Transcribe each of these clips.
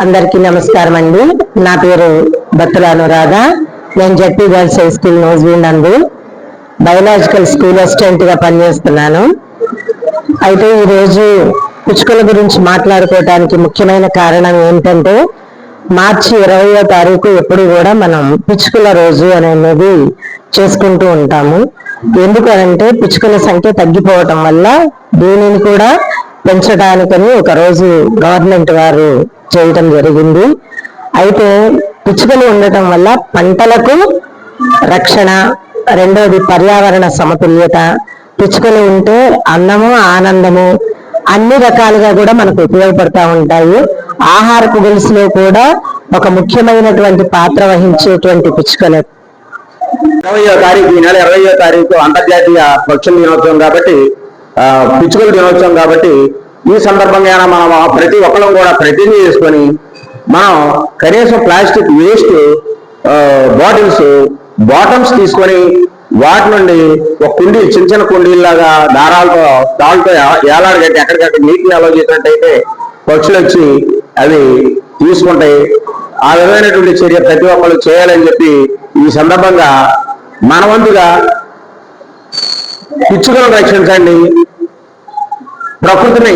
అందరికీ నమస్కారం అండి. నా పేరు బత్తుల అనురాధ. నేను జెడ్పీ గర్ల్స్ హై స్కూల్ నోజ్వీ నందు బయోలాజికల్ స్కూల్ అసిస్టెంట్ గా పనిచేస్తున్నాను. అయితే ఈరోజు పిచ్చుకల గురించి మాట్లాడుకోవడానికి ముఖ్యమైన కారణం ఏంటంటే, మార్చి 20వ తారీఖు ఎప్పుడు కూడా మనం పిచ్చుకల రోజు అనేది చేసుకుంటూ ఉంటాము. ఎందుకనంటే పిచ్చుకల సంఖ్య తగ్గిపోవటం వల్ల దీనిని కూడా పెంచడానికని ఒక రోజు గవర్నమెంట్ వారు చేయటం జరిగింది. అయితే పిచ్చుకలు ఉండటం వల్ల పంటలకు రక్షణ, రెండోది పర్యావరణ సమతుల్యత. పిచ్చుకలు ఉంటే అన్నము, ఆనందము అన్ని రకాలుగా కూడా మనకు ఉపయోగపడతా ఉంటాయి. ఆహారపు గొలుసులో కూడా ఒక ముఖ్యమైనటువంటి పాత్ర వహించేటువంటి పిచ్చుకలు. 20వ తారీఖు ఈ నెల 20వ తారీఖు అంతర్జాతీయ పక్షుల దినోత్సవం కాబట్టి, పిచ్చుకల దినోత్సవం కాబట్టి ఈ సందర్భంగా మనం ప్రతి ఒక్కరం కూడా ప్రతిజ్ఞ చేసుకొని మనం కనీసం ప్లాస్టిక్ వేస్ట్ బాటమ్స్ తీసుకొని వాటి నుండి ఒక కుండీ, చిన్న చిన్న కుండీలాగా తాళ్ళతో ఏలాడగట్టి ఎక్కడికక్కడ నీటిని అలవ చేసినట్టయితే పక్షులు వచ్చి అవి తీసుకుంటాయి. ఆ విధమైనటువంటి చర్య ప్రతి ఒక్కరు చేయాలని చెప్పి ఈ సందర్భంగా మన వంతుగా పిచ్చుకలను రక్షించండి, ప్రకృతిని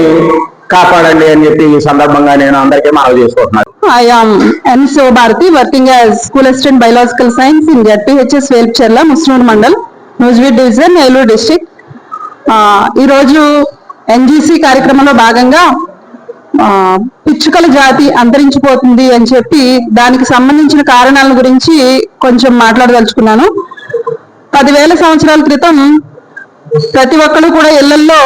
కాపాడండి అని చెప్పి ఈ సందర్భంగా నేను అందరికీ మనవి చేసుకుంటున్నాను. I am N. Bharati, working as School Assistant Biological Science in ZPHS Velpcherla, Musnur Mandal, Nujvi Division, Nellore District. ఈ రోజు ఎన్జీసీ కార్యక్రమంలో భాగంగా పిచ్చుకల జాతి అంతరించిపోతుంది అని చెప్పి దానికి సంబంధించిన కారణాల గురించి కొంచెం మాట్లాడదలుచుకున్నాను. 10,000 సంవత్సరాల క్రితం ప్రతి ఒక్కరు కూడా ఇళ్లల్లో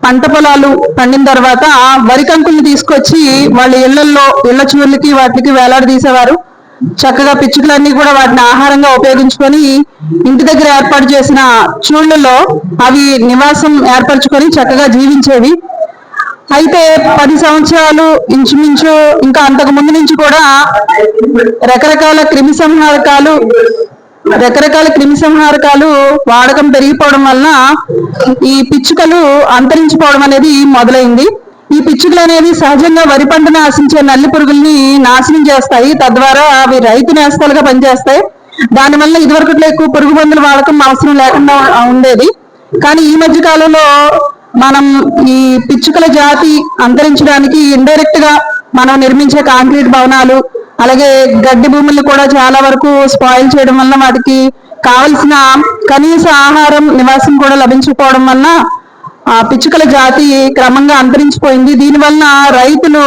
పంట పొలాలు పండిన తర్వాత వరి కంకుల్ని తీసుకొచ్చి వాళ్ళ ఇళ్ల చూర్లకి వాటికి వేలాడదీసేవారు. చక్కగా పిచ్చుకలన్నీ కూడా వాటిని ఆహారంగా ఉపయోగించుకొని ఇంటి దగ్గర ఏర్పాటు చేసిన చూళ్లలో అవి నివాసం ఏర్పరచుకొని చక్కగా జీవించేవి. అయితే 10 సంవత్సరాలు ఇంచుమించు ఇంకా అంతకు ముందు నుంచి కూడా రకరకాల క్రిమి సంహారకాలు వాడకం పెరిగిపోవడం వలన ఈ పిచ్చుకలు అంతరించిపోవడం అనేది మొదలైంది. ఈ పిచ్చుకలు అనేవి సహజంగా వరి పంటను ఆశించే నల్లి పురుగుల్ని నాశనం చేస్తాయి. తద్వారా అవి రైతు నేస్తాలుగా పనిచేస్తాయి. దానివల్ల ఇదివరకట్లో ఎక్కువ పురుగు మందుల వాడకం అవసరం లేకుండా ఉండేది. కానీ ఈ మధ్య కాలంలో మనం ఈ పిచ్చుకల జాతి అంతరించడానికి ఇండైరెక్ట్ గా మనం నిర్మించే కాంక్రీట్ భవనాలు, అలాగే గడ్డి భూములు కూడా చాలా వరకు స్పాయిల్ చేయడం వల్ల వాటికి కావలసిన కనీస ఆహారం, నివాసం కూడా లభించకపోవడం వల్ల ఆ పిచ్చుకల జాతి క్రమంగా అంతరించిపోయింది. దీనివల్ల రైతులు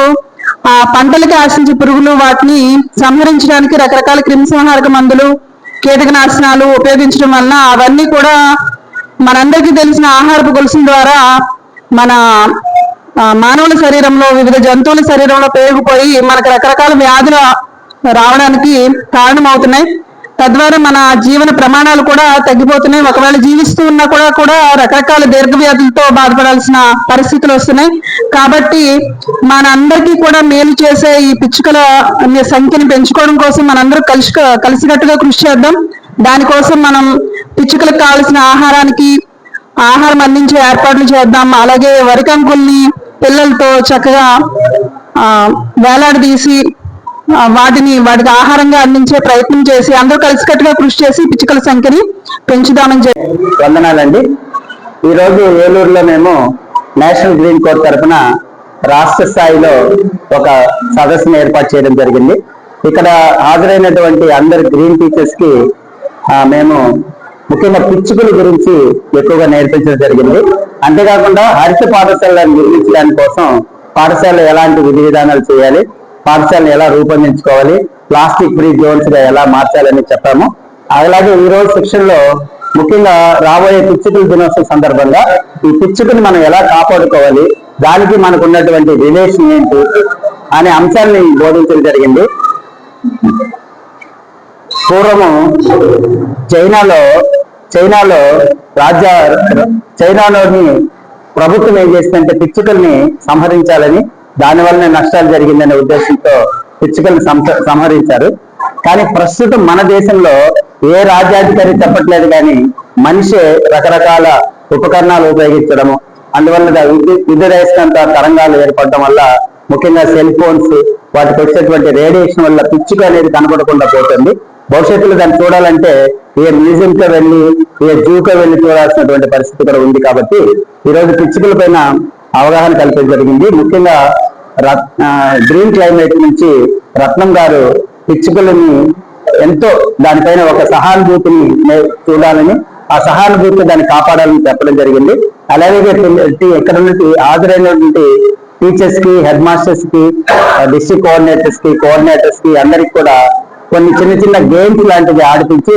ఆ పంటలకి ఆశించే పురుగులు వాటిని సంహరించడానికి రకరకాల క్రిమిసంహారక మందులు, కీటకనాశనాలు ఉపయోగించడం వల్ల అవన్నీ కూడా మనందరికీ తెలిసిన ఆహారపు గొలుసుల ద్వారా మన మానవుల శరీరంలో, వివిధ జంతువుల శరీరంలో పేరుకుపోయి మనకు రకరకాల వ్యాధులు రావడానికి కారణమవుతున్నాయి. తద్వారా మన జీవన ప్రమాణాలు కూడా తగ్గిపోతున్నాయి. ఒకవేళ జీవిస్తూ ఉన్నా కూడా రకరకాల దీర్ఘ వ్యాధులతో బాధపడాల్సిన పరిస్థితులు వస్తున్నాయి. కాబట్టి మనందరికీ కూడా మేలు చేసే ఈ పిచ్చుకల సంఖ్యను పెంచుకోవడం కోసం మనందరూ కలిసికట్టుగా కృషి చేద్దాం. దానికోసం మనం పిచ్చుకలకు కావాల్సిన ఆహారం అందించే ఏర్పాట్లు చేద్దాం. అలాగే వరి కంకుల్ని పిల్లలతో చక్కగా వేలాడదీసి వాటికి ఆహారంగా అందించే ప్రయత్నం చేసి అందరూ కలిసికట్టుగా కృషి చేసి పిచ్చుకల సంఖ్యని పెంచుదామని చెప్పి. వందనాలండి. ఈరోజు ఏలూరులో మేము నేషనల్ గ్రీన్ కోర్ తరఫున రాష్ట్ర స్థాయిలో ఒక సదస్సును ఏర్పాటు చేయడం జరిగింది. ఇక్కడ హాజరైనటువంటి అందరి గ్రీన్ టీచర్స్ కి మేము ముఖ్యంగా పిచ్చుకల గురించి ఎక్కువగా నేర్పించడం జరిగింది. అంతేకాకుండా హరిత పాఠశాలను నిర్మించడానికి కోసం పాఠశాలలో ఎలాంటి విధి విధానాలు చేయాలి, పాఠశాలను ఎలా రూపొందించుకోవాలి, ప్లాస్టిక్ ఫ్రీ జోన్స్ గా ఎలా మార్చాలని చెప్పాము. అలాగే ఈ రోజు సెక్షన్ లో ముఖ్యంగా రాబోయే పిచ్చుకల దినోత్సవం సందర్భంగా ఈ పిచ్చుకని మనం ఎలా కాపాడుకోవాలి, దానికి మనకు ఉన్నటువంటి రిలేషన్ ఏంటి అనే అంశాన్ని బోధించడం జరిగింది. పూర్వము చైనాలోని ప్రభుత్వం ఏం చేసిందంటే పిచ్చుకల్ని సంహరించాలని, దానివల్లనే నష్టాలు జరిగిందనే ఉద్దేశంతో పిచ్చుకల్ని సంహరించారు. కానీ ప్రస్తుతం మన దేశంలో ఏ రాజ్యాధికారి చెప్పట్లేదు, కానీ మనిషే రకరకాల ఉపకరణాలు ఉపయోగించడము, అందువల్ల విద్యుదయస్కాంత తరంగాలు ఏర్పడడం వల్ల ముఖ్యంగా సెల్ ఫోన్స్, వాటికి వచ్చేటువంటి రేడియేషన్ వల్ల పిచ్చుక అనేది కనపడకుండా పోతుంది. భవిష్యత్తులో దాన్ని చూడాలంటే ఏ మ్యూజియం కి వెళ్ళి ఏ జూకి వెళ్ళి చూడాల్సినటువంటి పరిస్థితి కూడా ఉంది. కాబట్టి ఈరోజు పిచ్చుకల పైన అవగాహన కల్పించడం జరిగింది. ముఖ్యంగా గ్రీన్ క్లైమేట్ నుంచి రత్నం గారు పిచ్చుకలని ఎంతో దానిపైన ఒక సహానుభూతిని చూడాలని, ఆ సహానుభూతిని దాన్ని కాపాడాలని చెప్పడం జరిగింది. అలాగే ఇక్కడ నుండి హాజరైనటువంటి టీచర్స్ కి, హెడ్ మాస్టర్స్ కి, డిస్ట్రిక్ట్ కోఆర్డినేటర్స్ కి అందరికి కూడా కొన్ని చిన్న చిన్న గేమ్స్ లాంటివి ఆడిపించి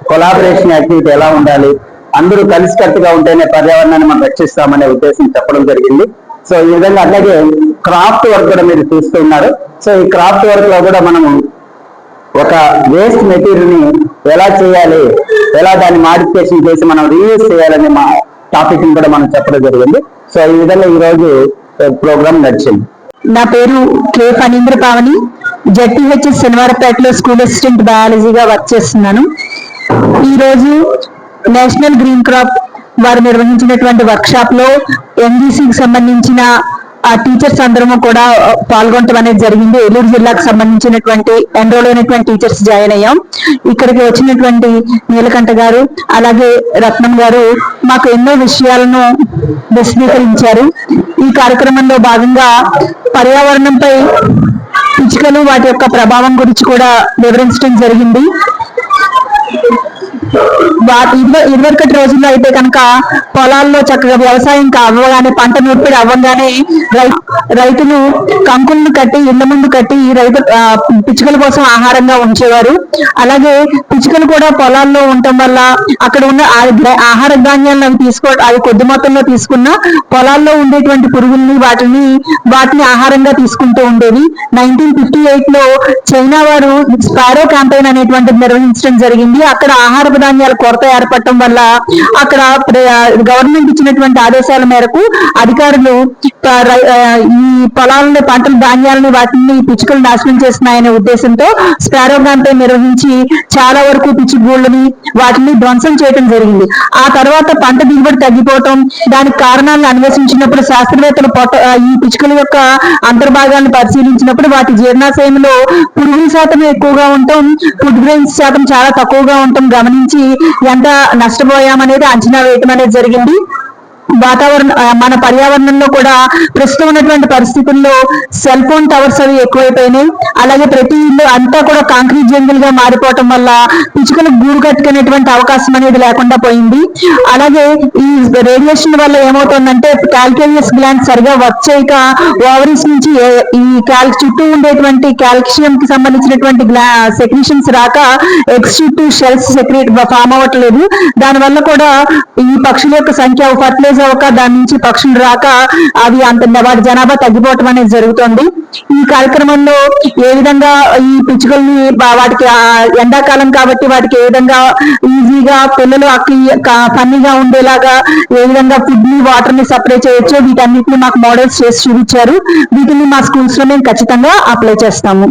కొలాబరేషన్ యాక్టివిటీ ఎలా ఉండాలి, అందరూ కలిసికట్టుగా ఉంటేనే పర్యావరణాన్ని మనం రక్షిస్తామనే ఉద్దేశం చెప్పడం జరిగింది. సో ఈ విధంగా అలాగే క్రాఫ్ట్ వర్క్ కూడా మీరు చూస్తున్నారు. సో ఈ క్రాఫ్ట్ వర్క్ లో కూడా మనము ఒక వేస్ట్ మెటీరియల్ ని ఎలా చేయాలి, ఎలా దాన్ని మాడిఫికేషన్ చేసి మనం రీయూజ్ చేయాలనే మా టాపిక్ ని కూడా మనం చెప్పడం జరిగింది. సో ఈ విధంగా ఈ రోజు ప్రోగ్రామ్ నడిచింది. నా పేరు కె ఫణీంద్ర పావని, జెడ్పీహెచ్ఎస్ శనివారపేటలో స్కూల్ అసిస్టెంట్ బయాలజీగా వర్క్ చేస్తున్నాను. ఈ రోజు నేషనల్ గ్రీన్ క్రాప్ వారు నిర్వహించినటువంటి వర్క్ షాప్ లో ఎంబీసీకి సంబంధించిన ఆ టీచర్స్ అందరము కూడా పాల్గొనడం అనేది జరిగింది. ఏలూరు జిల్లాకు సంబంధించినటువంటి ఎన్రోల్ అయినటువంటి టీచర్స్ జాయిన్ అయ్యాం. ఇక్కడికి వచ్చినటువంటి నీలకంఠ గారు అలాగే రత్నం గారు మాకు ఎన్నో విషయాలను విశదీకరించారు. ఈ కార్యక్రమంలో భాగంగా పర్యావరణంపై పిచ్చుకలు వాటి యొక్క ప్రభావం గురించి కూడా వివరించడం జరిగింది. ఇదివరకటి రోజుల్లో అయితే కనుక పొలాల్లో చక్కగా వ్యవసాయం అవ్వగానే, పంట నూర్పిడి అవ్వగానే రైతులు కంకులను కట్టి ఇళ్ల ముందు కట్టి పిచ్చుకల కోసం ఆహారంగా ఉంచేవారు. అలాగే పిచ్చుకలు కూడా పొలాల్లో ఉండటం వల్ల అక్కడ ఉన్న ఆహార ధాన్యాలను అవి కొద్ది మొత్తంలో తీసుకున్న పొలాల్లో ఉండేటువంటి పురుగుల్ని వాటిని ఆహారంగా తీసుకుంటూ ఉండేవి. 1958 లో చైనా వారు స్పారో క్యాంపెయిన్ అనేటువంటిది నిర్వహించడం జరిగింది. అక్కడ ఆహార ధాన్యాల కొరత ఏర్పడటం వల్ల అక్కడ గవర్నమెంట్ ఇచ్చినటువంటి ఆదేశాల మేరకు అధికారులు ఈ పొలాలని, పంటల ధాన్యాలని వాటిని పిచ్చుకలు నాశనం చేస్తున్నాయనే ఉద్దేశంతో స్పారో క్యాంపెయిన్ నిర్వహించి చాలా వరకు పిచ్చుగూళ్ళని వాటిని ధ్వంసం చేయడం జరిగింది. ఆ తర్వాత పంట దిగుబడి తగ్గిపోవటం, దానికి కారణాలను అన్వేషించినప్పుడు శాస్త్రవేత్తలు ఈ పిచ్చుకల యొక్క అంతర్భాగాలను పరిశీలించినప్పుడు వాటి జీర్ణాశయంలో పురుగుల శాతం ఎక్కువగా ఉండటం, ఫుడ్ గ్రెయిన్స్ శాతం చాలా తక్కువగా ఉండటం గమనించి ఎంత నష్టపోయామనేది అంచనా వేయటం అనేది జరిగింది. మన పర్యావరణంలో కూడా ప్రస్తుతం ఉన్నటువంటి పరిస్థితుల్లో సెల్ ఫోన్ టవర్స్ అవి ఎక్కువైపోయినాయి. అలాగే ప్రతి ఇల్లు అంతా కూడా కాంక్రీట్ జంగిల్ గా మారిపోవటం వల్ల పిచ్చుకలు గూడు కట్టుకునేటువంటి అవకాశం అనేది లేకుండా పోయింది. అలాగే ఈ రేడియేషన్ వల్ల ఏమవుతుందంటే కాల్కేరియస్ గ్లాండ్ సరిగా వర్క్ చేయక ఓవరీస్ నుంచి ఈ చుట్టూ ఉండేటువంటి కాల్షియం కి సంబంధించినటువంటి సెక్రీషన్స్ రాక ఎగ్స్ చుట్టూ షెల్స్ ఫామ్ అవ్వట్లేదు. దానివల్ల కూడా ఈ పక్షుల యొక్క సంఖ్య ఫర్టిలైజ్ అవ్వక, దాని నుంచి పక్షులు రాక అవి వాటి జనాభా తగ్గిపోవటం అనేది జరుగుతుంది. ఈ కార్యక్రమంలో ఏ విధంగా ఈ పిచ్చుకల్ని వాటికి ఎండాకాలం కాబట్టి వాటికి ఏ విధంగా ఈజీగా పిల్లలు ఫన్నీగా ఉండేలాగా ఏ విధంగా ఫుడ్ ని, వాటర్ ని సప్లై చేయొచ్చో వీటన్నిటిని మాకు మోడల్స్ చేసి చూపించారు. వీటిని మా స్కూల్స్ లో మేము ఖచ్చితంగా అప్లై చేస్తాము.